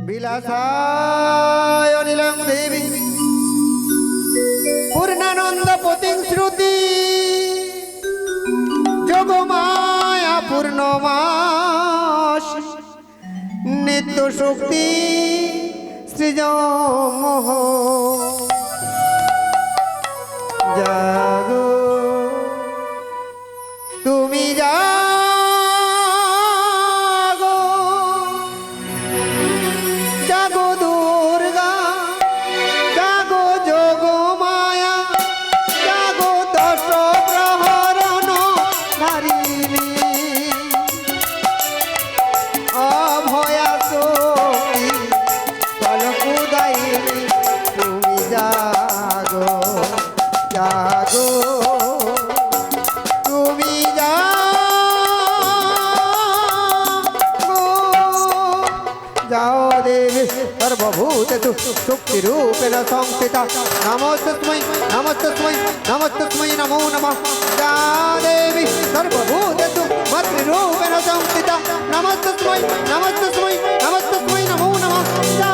বিলাসায় অনিলং দেবী পূর্ণানন্দ পতিং শ্রুতি যোগমায়া পূর্ণমাস নিত্য শক্তি সৃজমোহ জাগো তুমি জাগো জাগো দুর্গা জাগো যোগমায়া জাগো দশ প্রহরণ ধারিণী অভয়া শক্তি ফলকুদায়িনী তুমি জাগো জাগো তুমি जाओ देवी सर्वभूतेषु शक्तिरूपेण संस्थिता नमोस्तस्मै नमोस्तस्मै नमोस्तस्मै नमो नमः जा देवी सर्वभूतेषु मातृरूपेण संस्थिता नमोस्तस्मै नमोस्तस्मै नमोस्तस्मै नमो नमः जा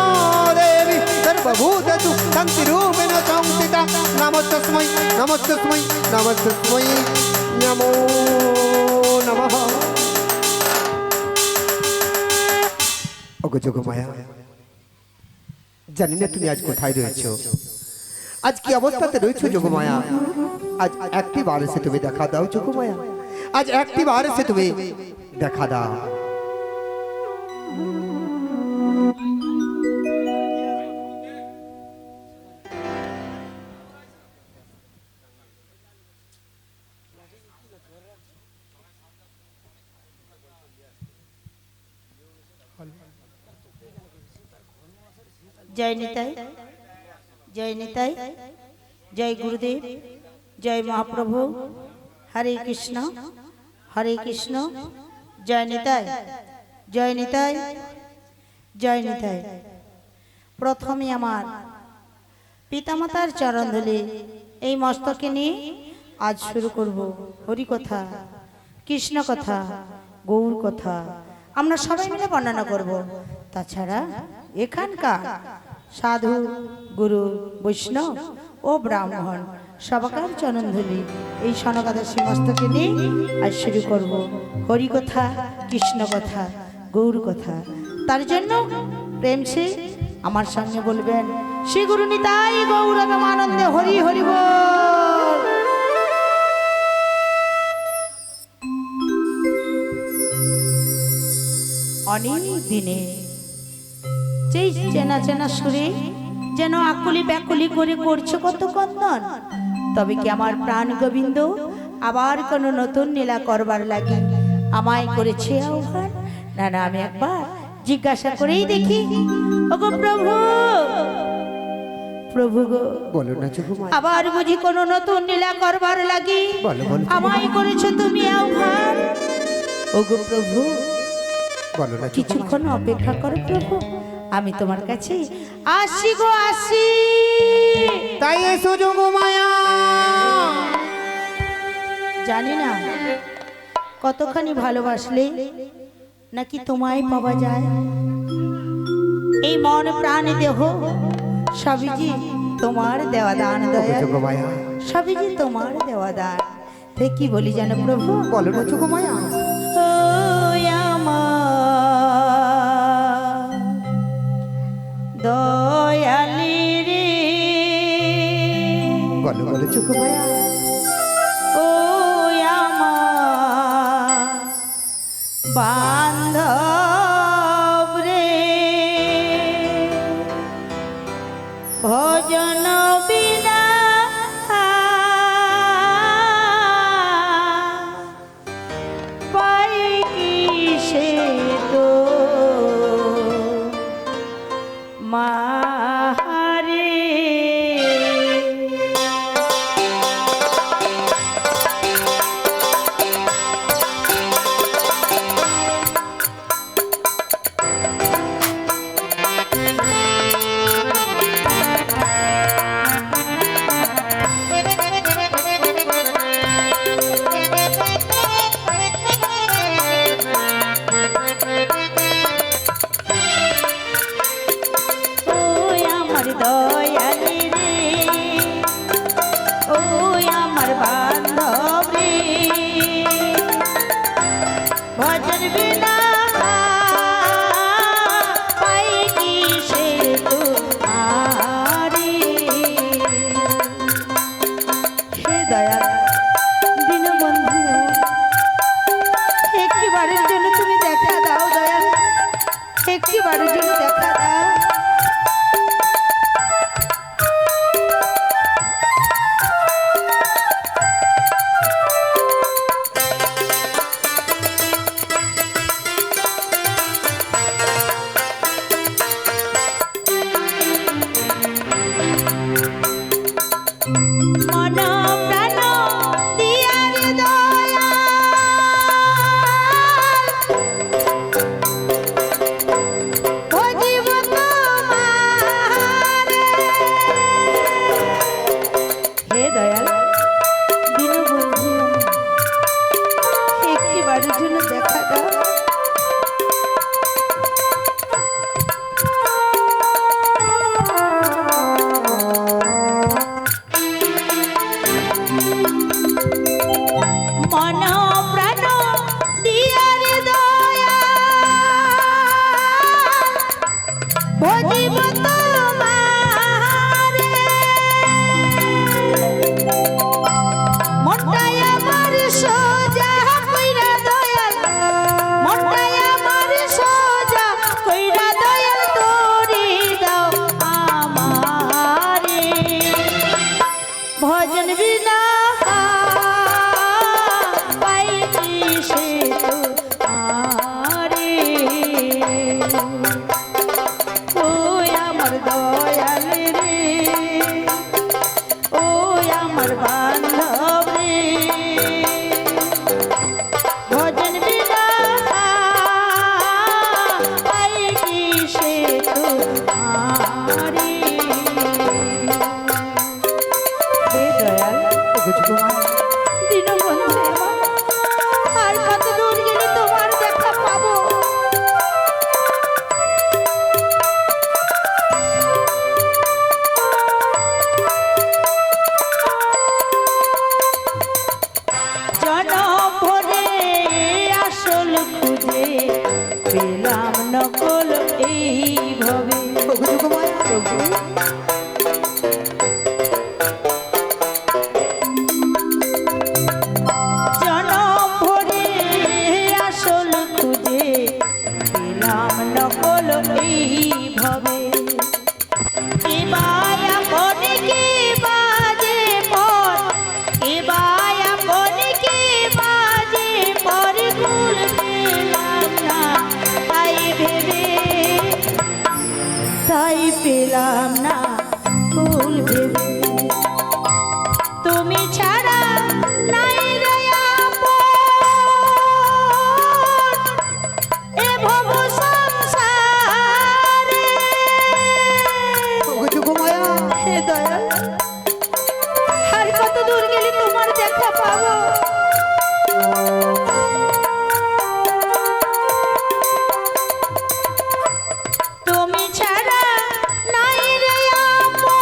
देवी सर्वभूतेषु शान्तिरूपेण संस्थिता नमोस्तस्मै नमोस्तस्मै नमोस्तस्मै नमो नमः যোগমায়া জানি না তুমি আজ কোথায় রয়েছো, আজ কি অবস্থাতে রয়েছো যোগমায়া। আজ একটি বার এসে তুমি দেখা দাও যোগমায়া, আজ একটি বার এসে তুমি দেখা দাও। जय निताई, जय निताई, जय गुरुदेव, जय महाप्रभु, हरे कृष्ण जय निताई, जय निताई, जय निताई। प्रथमे आमार पितामातार चरण धुले এই মস্তকে নিয়ে আজ শুরু করব হরি কথা, কৃষ্ণ কথা, গৌর কথা আমরা সবাই মিলে বর্ণনা করব। তাছাড়া এখানকার সাধু গুরু বৈষ্ণব ও ব্রাহ্মণ সবাকার চরণ ধুলি এই সনকাদার মস্তকে নিয়ে আজ শুরু করব হরি কথা, কৃষ্ণ কথা, গৌর কথা। তার জন্য প্রেম সে আমার সঙ্গে বলবেন শ্রী গুরু নিতাই গৌর প্রেমানন্দে হরি হরি বল। অনেক দিনে যেই চেনা চেনা সুরে যেন আকুলি ব্যাকুলি করে করছো কত কন্দন, তবে কি আমার প্রাণ গোবিন্দ আবার কোনো নতুন লীলা করবার লাগে আমায় করেছে আহ্বান? না না, আমি একবার জিজ্ঞাসা করেই দেখি। ওগো প্রভু, প্রভু গো বলো না যোগমায়া, আবার বুঝি কোনো নতুন লীলা করবার লাগে আমায় করেছো তুমি আহ্বান? ওগো প্রভু বলো না, কিছুক্ষণ অপেক্ষা করো প্রভু, আমি তোমার কাছে আসি গো আসি। তাই এসো যোগমায়া। জানি না কতখানি ভালোবাসলে নাকি তোমায় পাওয়া যায়। এই মন প্রাণ দেহ সবই যে তোমার দেওয়া দান দয়া, যোগমায়া সবই যে তোমার দেওয়া দান। তাই কি বলি জানো প্রভু? বলো না যোগমায়া। দয়ালি রে, বলো বলো যোগমায়া। ও আমার বান্ধব রে, ভজন বিনা পাই কি সে তো মারে। দয়ালি রে, ও আমার বান্ধব রে, ভজন বিনা পাই কি সে তোমারে। হে দয়াল দীনবন্ধু, একটিবারের জন্য তুমি দেখা দাও দয়াল, একটিবারের জন্য দেখা দাও। মন প্রাণ দিয়া রে দয়াল, ভজিব তোমারে। হে দয়াল দীনবন্ধু, একটিবারের জন্য দেখা দাও। মন প্রাণ দিয়া রে দয়াল, ভজিব তোমারে। মনটাই আমার সোজা কইরা দয়াল, মনটাই আমার সোজা কইরা দয়াল, তোরে দাও আমারে। ভজন বিনা পাই কি সে তোমারে। ও আমার দয়াল রে, ও আমার বান্ধব রে, ভজন বিনা পাই কি সে তোমারে। হে দয়াল দীনবন্ধু আমার, আর কত দূর গেলে তোমার দেখা পাবো। জনম ভরে আসল খুঁজে পেলাম নকল এইভাবে। প্রভু যোগমায়া, প্রভু জনম ভরে আসল খুঁজে পেলাম নকল এইভাবে। কে বায়া কোনে কে বাজে পর, কে বায়া কোনে কে বাজে পর, কুল পেলাম না তাই ভেবে, তাই পেলাম না কুল ভেবে। তুমি ছাড়া নাই রে আপন এ ভব সংসারে। প্রভু যোগমায়া, হে দয়াল, আর কত দূর গেলে তোমার দেখা পাবো। তুমি ছাড়া নাই রে আপন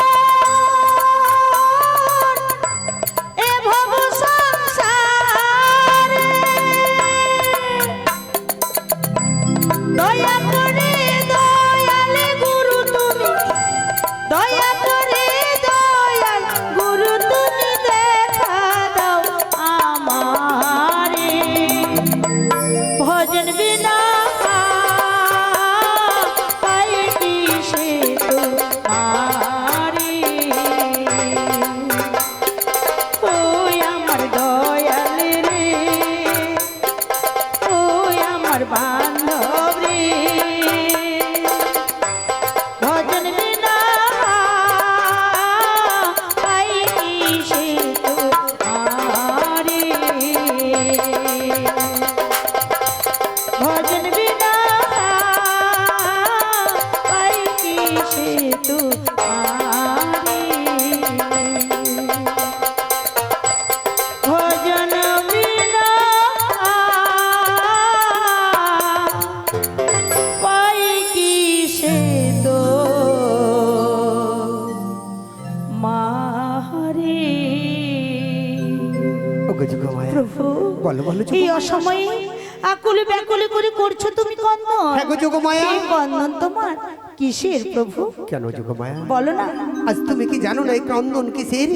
বলো বলো এই যোগমায়া। অসময়ে আকুলে ব্যাকুলে করে করছো তুমি কন্দন। হ্যাঁ গো যোগমায়া। এই কন্দন তোমার কিসের প্রভু? কেন যোগমায়া? বলো না। আজ তুমি কি জানো না এই ক্রন্দন কিসের?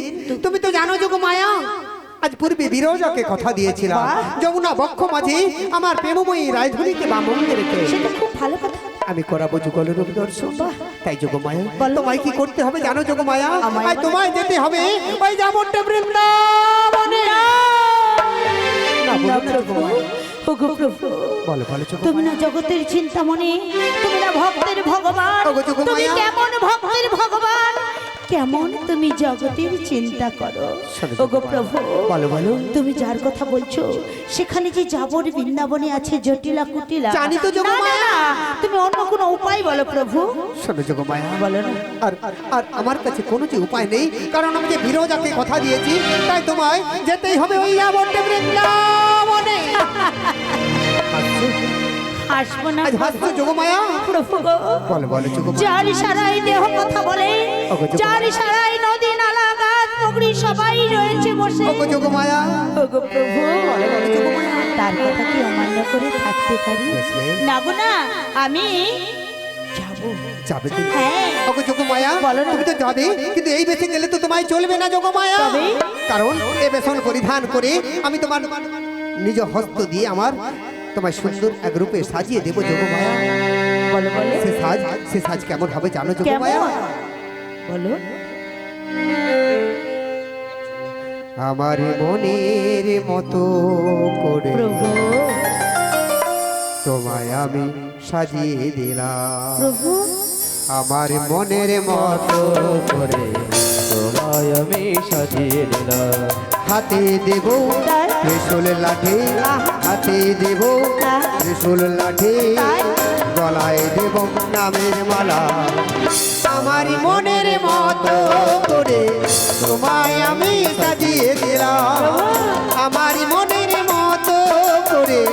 তুমি তো জানো যোগমায়া, আজ পূর্বে বিরজাকে কথা দিয়েছিলাম যমুনা বক্ষ মাঝে আমার প্রেমময়ী রায়ধুনীকে বামঙ্গে রেখে সেটা খুব ভালো কথা। আমি করাবো যুগল রূপ দর্শন। তাই যোগমায়া বলো। তোমায় কি করতে হবে জানো যোগমায়া? আমায় আজ তোমায় যেতে হবে ওই যাবট্ট বৃন্দাবনে। না বলো না যোগমায়া। ওগো প্রভু, বলো বলো তুমি যোগমায়া। না জগতের চিন্তামণি, তুমি না ভক্তের ভগবান। ওগো যোগমায়া। তুমি কেমন ভক্তের ভগবান, কেমন তুমি জগতের চিন্তা করো। শোনো ওগো যোগমায়া। প্রভু, বলো বলো। তুমি যার কথা বলছো সেখানে যে যাবর বৃন্দাবনে আছে জটিলা কুটিলা। জানি তো যোগমায়া। না, না, না, তুমি অন্য কোনো উপায় বলো প্রভু। শোনো যোগমায়া, বলো না। আর আর আমার কাছে কোনো যে উপায় নেই, কারণ আমি যে বিরজাকে কথা দিয়েছি, তাই তোমায় যেতেই হবে ওই যাবট্ট বৃন্দাবনে। আসবো না আজ হাসছো যোগমায়া। প্রভু গো। বলো বলো যোগমায়া। যার সারাই দেহ কথা বলে, ওগো যোগমায়া। যার সারাই নদী নালা গাছ পুকুরি সবাই রয়েছে বসে। ওগো যোগমায়া। ওগো প্রভু, বলো বলো যোগমায়া। তার কথা কি অমান্য করে থাকতে পারি? Yes, ma'am. না গো না, আমি যাবো। যাবে তুমি? হ্যাঁ। ওগো যোগমায়া, বলো না। তুমি তো যাবে, কিন্তু এই বেশে গেলে তো তোমায় চলবে না যোগমায়া। তবে? কারণ এই বেশন পরিধান করে আমি তোমার নিজ হস্ত দিয়ে আমার তোমায় সুন্দর এক রূপে সাজিয়ে দেবো যোগমায়া। বলো বলো সে সাজ কেমন হবে জানো যোগমায়া? কেমন? বলো। আমার মনের মতো করে প্রভু, তোমায় আমি সাজিয়ে দিলাম। প্রভু, আমার মনের মতো করে তোমায় আমি সাজিয়ে দিলাম। হাতে দেব তাই? ত্রিশূল লাঠি, হাতে দেব তাই? ত্রিশূল লাঠি, তাই? গলায় দেব নামের মালা। আমার মনের মতো করে তোমায় আমি সাজিয়ে দিলাম। আমার মনের মতো করে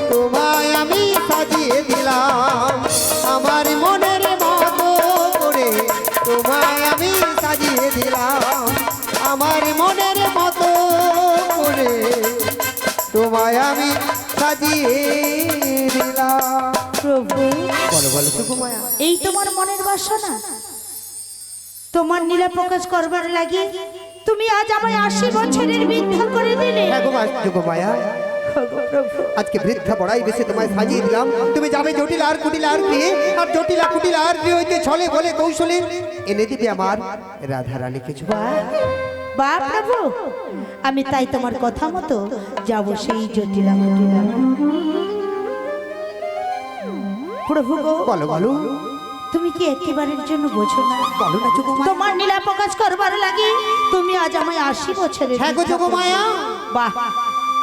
তোমায় আমি সাজিয়ে দিলাম। আমার মনের মতো করে তোমায় আমি সাজিয়ে দিলাম। আমার মনের মতো করে তোমায় আমি সাজিয়ে দিলাম। প্রভু, বলো বলো সুকুমায়া। এই তোমার মনের বাসনা, তোমার নীলা প্রকাশ করবার লাগে তুমি আজ আমায় 80 বছরের বৃদ্ধা করে দিলে। হ্যাঁ গো মা সুকুমায়া, ওগো প্রভু, আজকে বৃদ্ধা বড়াই বেশি তোমায় সাজিয়ে দিলাম। তুমি যাবে জটিল আর কুটিল আর গৃহে, আর জটিলা কুটিল আর গৃহ হইতে ছলে বলে কৌশলে এনে দিবে আমার রাধা রানী কিছু। বা প্রভু, আমি তাই তোমার কথা মতো যাব সেই জটিলা কুটিলা। প্রভু গো, বলো বলো তুমি কি একেবারের জন্য বোঝো না? বলো না যোগমায়া। তোমার নীলা প্রকাশ করবার লাগে তুমি আজ আমায় 80 বছরের হ্যাঁ গো বৃদ্ধা যোগমায়া। করে- বাহ,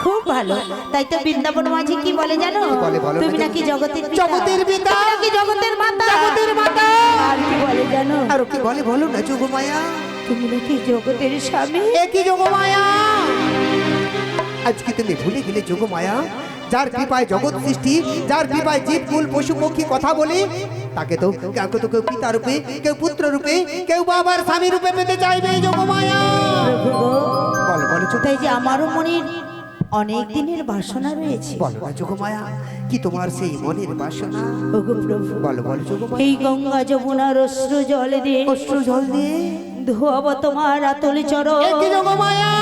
খুব ভালো। তাই তো বৃন্দাবন মাঝি কি বলে জানো? বলে, বলো না তুমি যোগ- নাকি জগতের পিতা। জগতের পিতা। তুমি নাকি জগতের মাতা। জগতের মাতা। আর কি বলে জানো? আর কি বলে বলো না যোগমায়া। তুমি নাকি জগতের স্বামী। একই যোগমায়া। আজকে তুমি ভুলে গেলে যোগমায়া, যার কৃপায় জগৎ সৃষ্টি, যার কৃপায় জীব কুল পশু পক্ষী কথা বলে, তাকে তো কেউ পিতা রূপে, কেউ পুত্র রূপে, কেউ বাবার স্বামী রূপে পেতে চাইবে যোগমায়া। প্রভু গো, বলো বলো যোগ- তাই যে আমারও মনের অনেক দিনের বাসনা রয়েছে। বলো না যোগমায়া, কি তোমার সেই মনের বাসনা? ওগো প্রভু, বলো বলো যোগমায়া। এই গঙ্গা যমুনার অশ্রু জল দিয়ে অশ্রু জল দিয়ে ধোয়াবো তোমার আতল চরণ, একই যোগমায়া।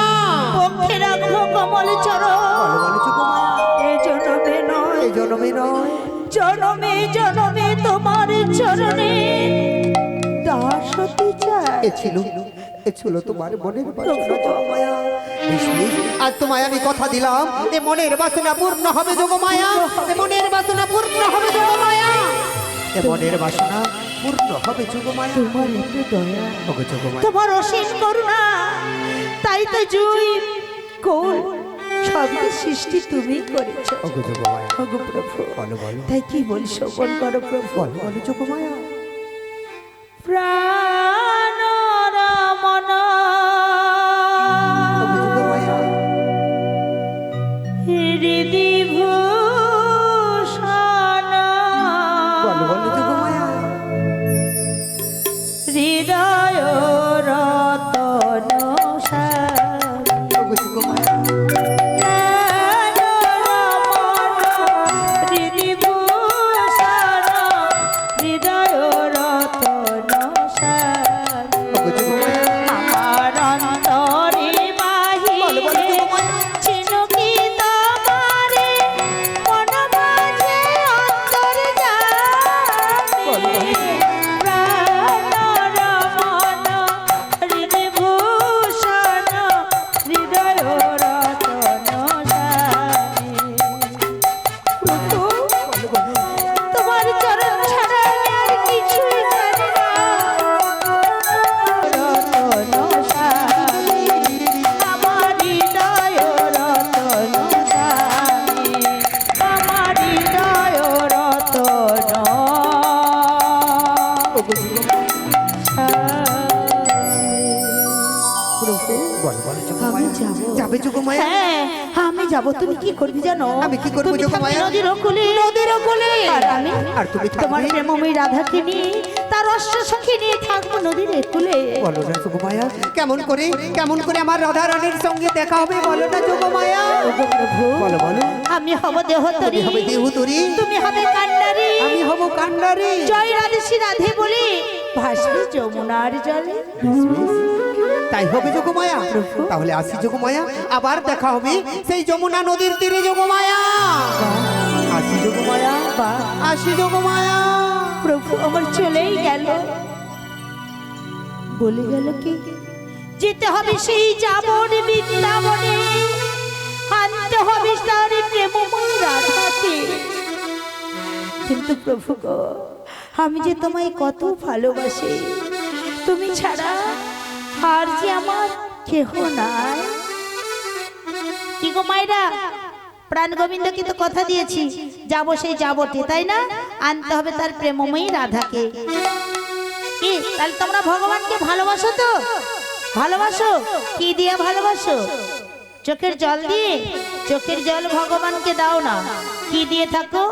পক্ষে রাখবো কমল চরণ। বলো বলো যোগমায়া। এ জনমে নয়, এই জনমে নয়, জনমে জনমে তোমার চরণে দাস হতে চাই। এ ছিল তোমার মনের বাসনা যোগমায়া। বিষ্ণু, আজ তোমায় আমি কথা দিলাম, এ মনের বাসনা পূর্ণ হবে যোগমায়া। এ মনের বাসনা পূর্ণ হবে যোগমায়া। এ মনের বাসনা পূর্ণ হবে যোগমায়া। তোমার এত দয়া, ওগো যোগমায়া। তোমার অসীম করুণা, তাই তো জুই কোল সবই সৃষ্টি তুমি করেছো। ওগো যোগমায়া। ওগো প্রভু, বলো বলো তাই কি বলি শোভন করো প্রভু। বলো বলো যোগমায়া। প্রাণ রমণ ওগো যোগমায়া। হৃদি ভূষণ বলো বলো যোগমায়া। হৃদয় রতন ওগো যোগমায়া। প্রাণ প্রাণ রমণ হৃদভূষণ হৃদয় রতন স্বামী। প্রভু, তোমার চরণ ছাড়া আমি আর কিছুই জানি না। রতন স্বামী, আমার হৃদয় রতন স্বামী, আমার হৃদয় রতন প্রভু, বলো বলো আমি যোগমায়া। যাবো। যাবে যোগমায়া? হ্যাঁ, আমি যাব। তুমি কি করবি জানো? আমি কি করবো তুমি থাকবে যোগমায়া? নদীর কোলে, নদীর কোলে। আর আমি আর তুমি থাকবে? তোমার প্রেমময়ী রাধাকে নিয়ে, তার অশ্ব সখী নিয়ে থাকবো নদীর কোলে। বলো না যোগমায়া, কেমন করে আমার রাধা রানীর সঙ্গে দেখা হবে বলো না যোগমায়া? ওগো প্রভু, বলো বলো। আমি হব দেহতরী, তুমি হবে দেহতরী, তুমি হবে কান্ডারী, আমি হব কান্ডারী। জয় রাধেশী রাধে বলে ভাসবে যমুনার জলে। তাই হবে যোগমায়া। তাহলে আসি যোগমায়া, আবার দেখা হবে সেই যমুনা নদীর তীরে যোগমায়া। আসি যোগমায়া, বাহ, আসি যোগমায়া। প্রভু আমার চলেই গেল, বলে গেল কি যেতে হবে সেই যাবন বৃন্দাবনে, আনতে হবে তার প্রেমময় রাধাকে। কিন্তু প্রভু গো, আমি যে তোমায় কত ভালোবাসি, তুমি ছাড়া আর যে আমার কেহ নাই। কি গো মায়েরা, প্রাণ গোবিন্দকে তো কথা দিয়েছি যাব সেই যাবতে, তাই না? আনতে হবে তার প্রেমময়ী রাধাকে। কি তাহলে তোমরা ভগবানকে ভালোবাসো তো? ভালোবাসো? কি দিয়ে ভালোবাসো? চোখের জল দিয়ে? চোখের জল ভগবানকে দাও না, কি দিয়ে থাকো?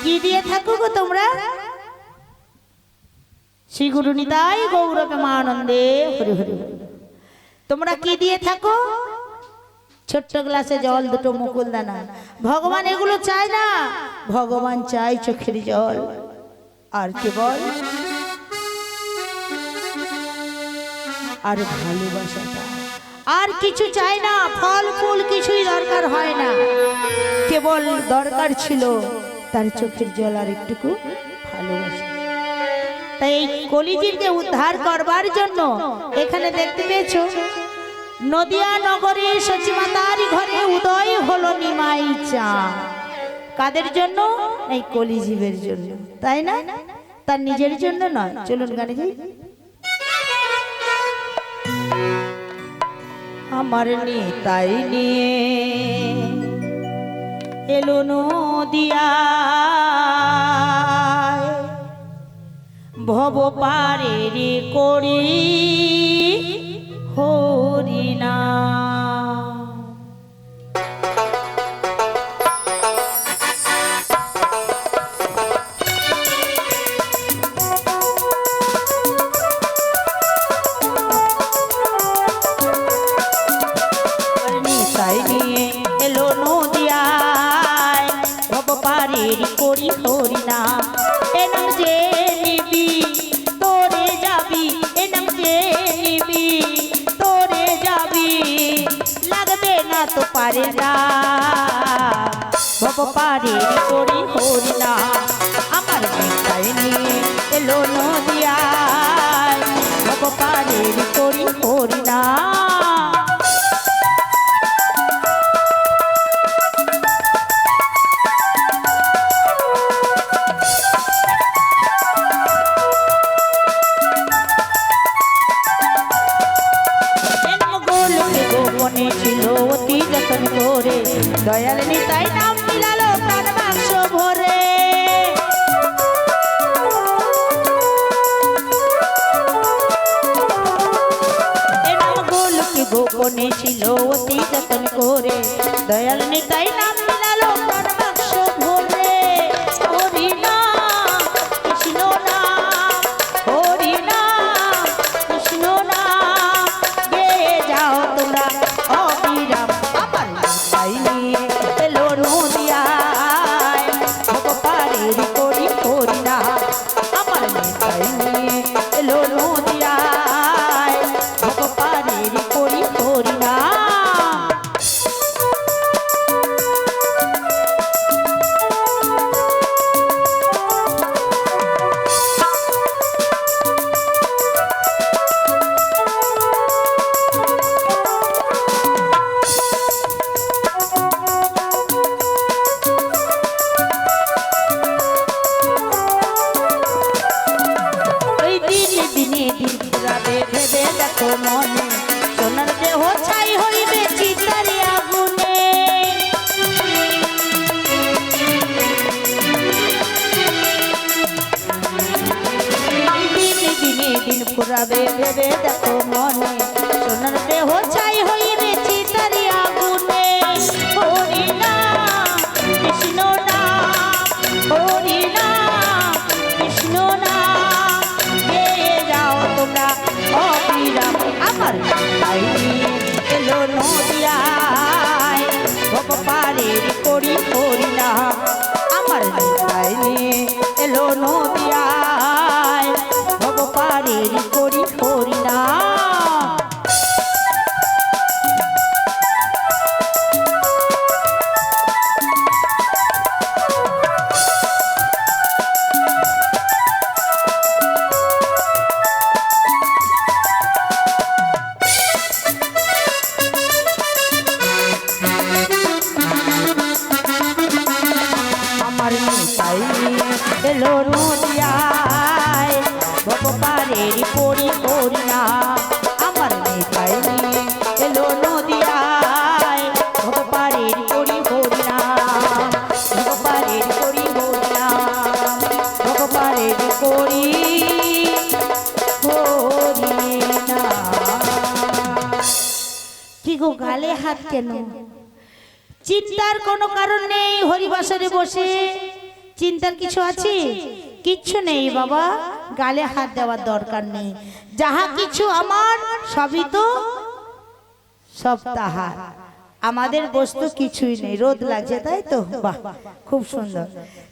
কি দিয়ে থাকো গো তোমরা? শ্রী গুরু নিতাই গৌর প্রেমানন্দে হরি হরি হরি। তোমরা কি দিয়ে থাকো? ছোট্ট গ্লাসে জল, দুটো মুকুল দানা। ভগবান এগুলো চায় না, ভগবান চায় চোখের জল আর কেবল আর ভালোবাসাটা। আর কিছু চায় না, ফল ফুল কিছুই দরকার হয় না, কেবল দরকার ছিল তার চোখের জল আর একটুকু ভালোবাসা। তাই এই কলিযুগকে উদ্ধার করবার জন্য এখানে দেখতে পেয়েছো, নদিয়া নগরে সচিমাতার ঘরে উদয় হলো নিমাই চাঁদ। কাদের জন্য? এই কলিজীবের জন্য, তাই না? তার নিজের জন্য নয়। চলুন গানে যাই। আমার নিতাই নিয়ে এলো নদিয়া, ভব পারে রে করি হরিনা। নিতাই নিয়ে এলো নদিয়ায়, ভব পারে রে করি হরিনা। এনাম যে নিবি তোরে যাবি, এনাম যে নিবি তোরে যাবি, লাগবে না তো পারে না। ভব পারে করি হরিনা, আমার নিতাই নিয়ে এলো নদিয়ায়, ভব পারে করি হরিনা। গোপনে ছিল অতি যতন করে, দয়াল নিতাই নাম মিলালো প্রাণ বাক্স ভরে। এ নাম গোলকে গোপনে ছিল অতি যতন করে, দয়াল নিতাই নাম মিলালো প্রাণ বাক্স ভরে। হরি নাম কৃষ্ণ নাম, হরি নাম কৃষ্ণ নাম, গেয়ে যাও তোমরা অবিরাম। আমার নিতাই নিয়ে এলো নদিয়ায়, ভব পারে করি হরিনা। আমার নিতাই নিয়ে এলো নদিয়ায়, ভব পারে করি হরিনা। ফুরাবে ভেবে দেখো মনে সোনার দেহ ছাই হইবে চিতারি আগুনে হরি নাম কৃষ্ণ নাম হরি নাম কৃষ্ণ নাম গেয়ে যাও তোমরা অবিরাম আমার তাই এলো নদিয়ায় ভগবানের করি হরি নাম আমার তাই এলো নদিয়ায় ভগবানের করি হরি নাম আমার তাই এলো নদিয়ায় ভগবানের করি হরি নাম আমার তাই এলো নদিয়ায় ভগবানের করি হরি নাম ভগবানের করি হরি নাম ভগবানের করি হরি নাম কি গো গালে হাত কেন চিন্তার কোনো কারণ নেই হরিবাসরে বসে চিন্তার কিছু আছে কিচ্ছু নেই বাবা গালে হাত দেওয়ার দরকার নেই যাহা কিছু আমার সবই তো সব তাহার আমাদের বস্তু কিছুই নেই রোদ লাগছে তাই তো বাহ খুব সুন্দর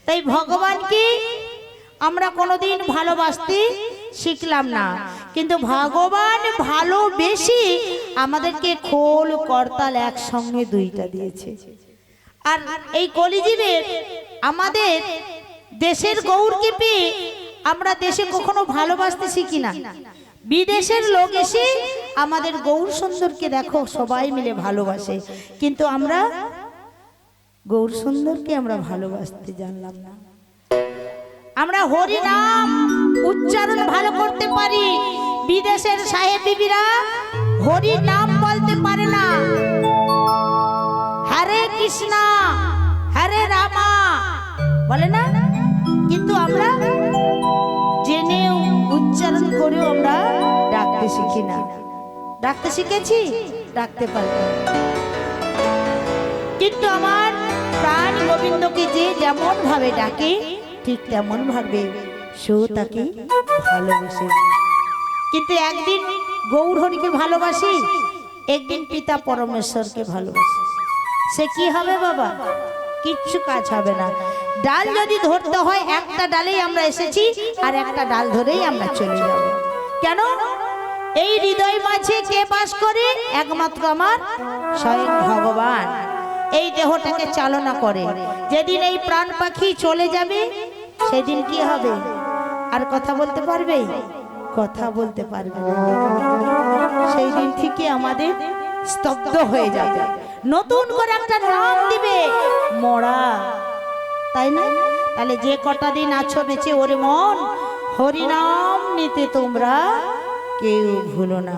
তাই ভগবানকে আমরা কোনোদিন ভালোবাসতে শিখলাম না কিন্তু ভগবান ভালোবেসে আমাদেরকে খোল করতাল একসঙ্গে দুইটা দিয়েছে আর এই কলিযুগের আমাদের দেশের গৌরকে পেয়ে আমরা দেশে কখনো ভালোবাসতে শিখি না বিদেশের লোক এসে আমাদের গৌর সুন্দরকে দেখো সবাই মিলে ভালোবাসে কিন্তু আমরা গৌর সুন্দরকে আমরা ভালোবাসতে জানলাম না আমরা হরি নাম উচ্চারণ ভালো করতে পারি বিদেশের সাহেব বিবিরা হরি নাম বলতে পারে না হরে কৃষ্ণ হরে রামা বলে না কিন্তু আমরা জেনে উচ্চারণ করেও আমরা ডাকতে শিখি না ডাকতে শিখেছি ডাকতে পারি না। কিন্তু আমার প্রাণ গোবিন্দকে যে যেমন ভাবে ডাকে ঠিক তেমন ভাবে সেও তাকে ভালোবাসে কিন্তু একদিন গৌর হরিকে ভালোবাসি একদিন পিতা পরমেশ্বরকে ভালোবাসি সে কি হবে বাবা কিচ্ছু কাজ হবে না ডাল যদি ধরতে হয় একটা ডালেই আমরা এসেছি আর একটা ডাল ধরেই আমরা চলে যাব কেন এই হৃদয় মাঝে কে বাস করে একমাত্র আমার স্বয়ং ভগবান এই দেহটাকে চালনা করে যেদিন এই প্রাণ পাখি চলে যাবে সেদিন কি হবে আর কথা বলতে পারবে কথা বলতে পারবে না সেই দিন থেকে আমাদের স্তব্ধ হয়ে যাবে নতুন করে একটা নাম দিবে মরা তাই না তাহলে যে কটা দিন আছো বেঁচে ওরে মন হরি নাম নিতে তোমরা কেউ ভুলো না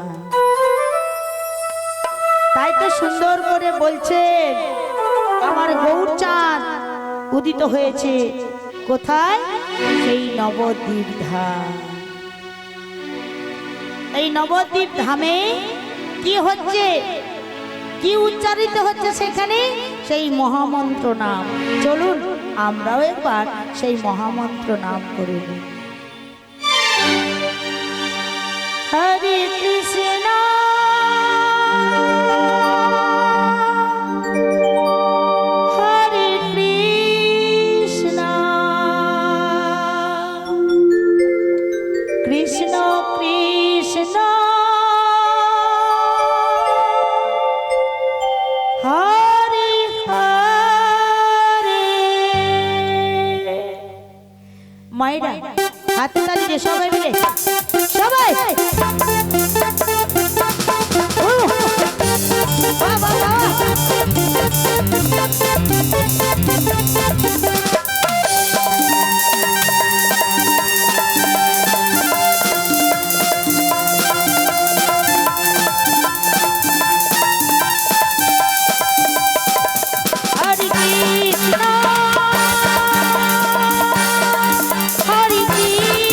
তাই তো সুন্দর করে বলছে আমার গৌরচাঁদ উদিত হয়েছে কোথায় সেই নবদ্বীপ ধাম এই নবদ্বীপ ধামে কি হচ্ছে কি উচ্চারিত হচ্ছে সেখানে সেই মহামন্ত্র নাম চলুন আমরাও একবার সেই মহামন্ত্র নাম করে নিই হরে কৃষ্ণ হরে কৃষ্ণ কৃষ্ণ কৃষ্ণ হরে হরে মায়েরা হাতে তালি দিয়ে সবাই মিলে সবাই হরে কৃষ্ণ হরে কৃষ্ণ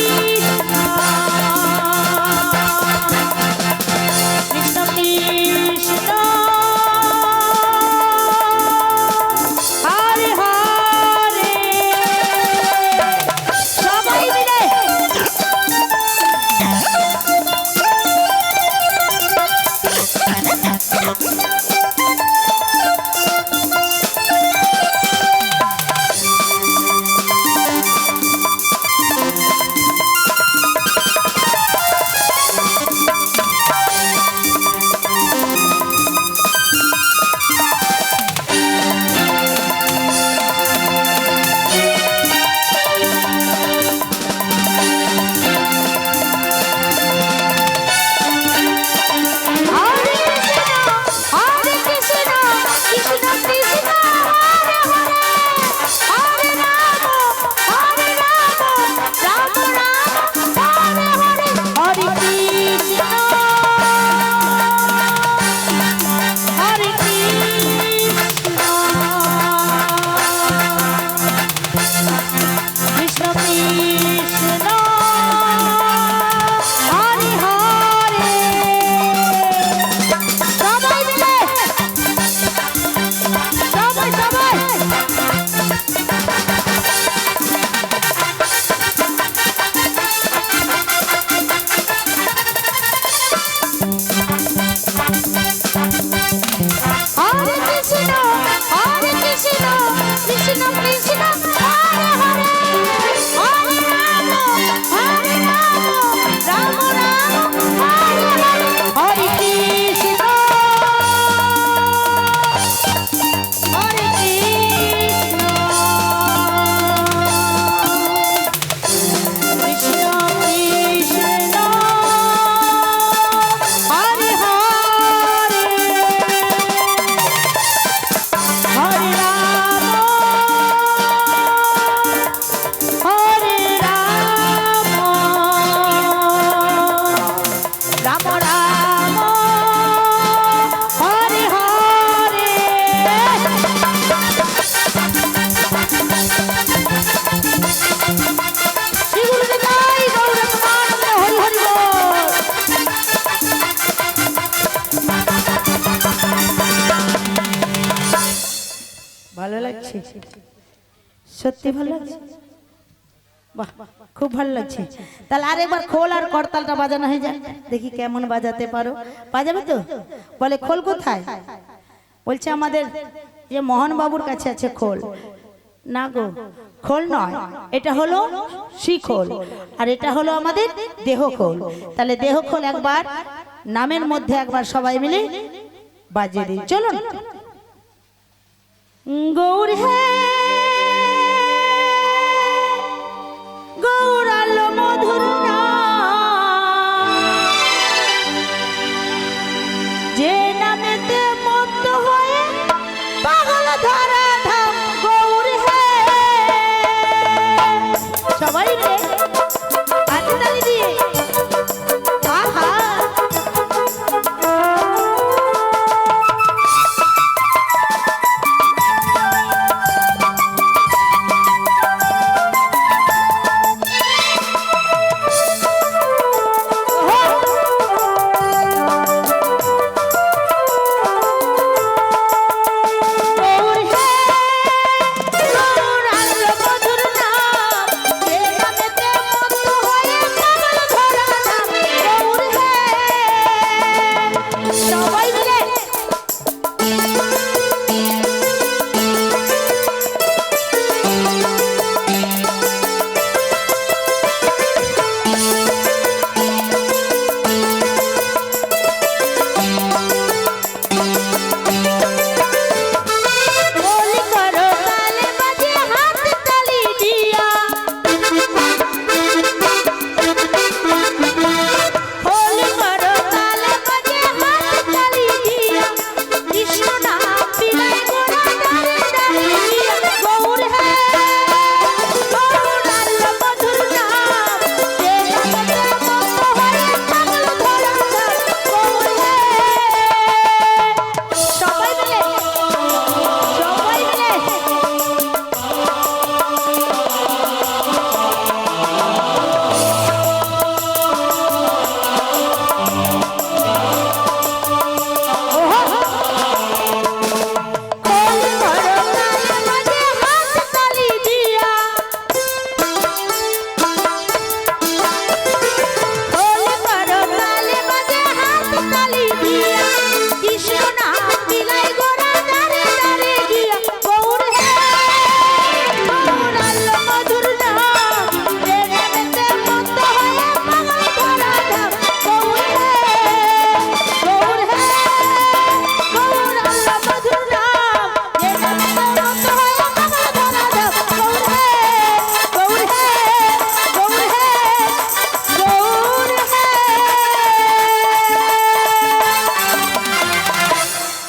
সত্যি ভালো লাগছে, বাহ খুব ভালো লাগছে। তাহলে আরেকবার খোল আর করতালটা বাজানো হয়ে যায়, দেখি কেমন বাজাতে পারো। বাজাবে তো? বলে খোল কোথায়? বলছে আমাদের যে মোহন বাবুর কাছে আছে খোল। না গো, খোল নয়, এটা হলো শিখোল, আর এটা হলো আমাদের দেহ খোল। তাহলে দেহ খোল একবার নামের মধ্যে একবার সবাই মিলে বাজিয়ে দিই, চলুন। গৌর হে